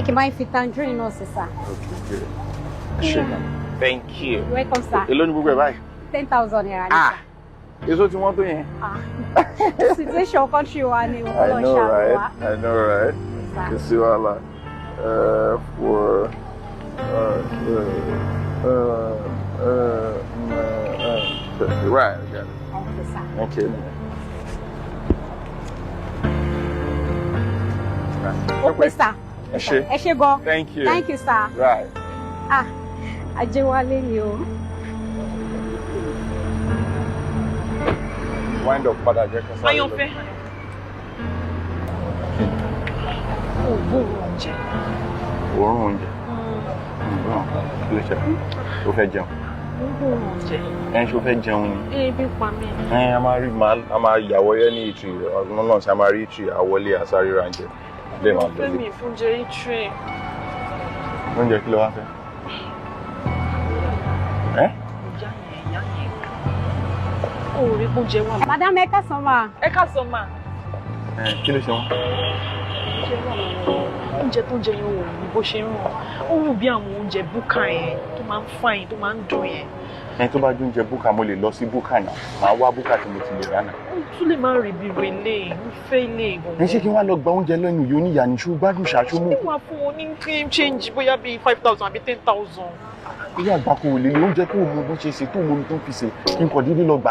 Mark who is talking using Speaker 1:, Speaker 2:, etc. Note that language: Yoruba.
Speaker 1: kí máa fi tangerine náà sí sá.
Speaker 2: Thank you.
Speaker 1: Welcome sir.
Speaker 2: Èló ni gbogbo ẹ̀ báyìí?
Speaker 1: 10,000 naira ní sá.
Speaker 2: Èso tí wọ́n tó yẹn.
Speaker 1: Situation country wa ni
Speaker 2: I know right. You see wàhálà. For right, I got it.
Speaker 1: Okay sir.
Speaker 2: Okay.
Speaker 1: Okay sir. Ẹ ṣé gan.
Speaker 2: Thank you.
Speaker 1: Thank you sir.
Speaker 2: Right.
Speaker 1: Ajéwálé ni o.
Speaker 2: Wind up padà jẹ́ kí n sáré lọ.
Speaker 3: Ayọ̀fẹ́.
Speaker 2: Òórùn oúnjẹ. Kí ló ṣe? Ó fẹ́ jẹun. Ẹn ṣó fẹ́ jẹun ni.
Speaker 3: Ebi pa mí.
Speaker 2: A máa yàwọ̀ yẹ́ ní ìtì ọ̀gbọ́n náà ṣe a máa rí ìtì àwọlé àsáré ránjẹ. Bẹ́ẹ̀ máa
Speaker 3: Fẹ́ mi fún jẹ ìtì.
Speaker 2: Oúnjẹ kí ló wá fẹ́?
Speaker 3: Ìyá yẹn. Ó rí oúnjẹ wà.
Speaker 1: Madam ẹ káàsán ma.
Speaker 3: Ẹ káàsán ma.
Speaker 2: Kí ló ṣe wọ́n?
Speaker 3: Oúnjẹ tó ń jẹ yẹn ò ní bó ṣe ń rùn. Ó rùn bí àwọn oúnjẹ búkà yẹn tó máa ń fàyìn tó máa ń dùn yẹn.
Speaker 2: Ẹni tó bá jẹ oúnjẹ búkà mo lè lọ sí búkà náà. Màá wá búkà tí mo ti lè rà náà.
Speaker 3: Ó tún lè máa rí bí relé, ń fẹ́ ilé ìgbọ̀ngàn.
Speaker 2: Ẹ ṣé kí wọ́n á lọ gba oúnjẹ lẹ́nu yìí oníyà ní ṣó gbádùn ṣàṣọmú.
Speaker 3: Ṣé wàá fún wọn ní change bóyá bíi 5,000 àbí 10,000?
Speaker 2: Ilé àgbákò òlélẹ̀ oúnjẹ tó mú bó ṣe ṣe tó mú mi tó fi ṣe kí n kọ̀ dídí lọ gbà.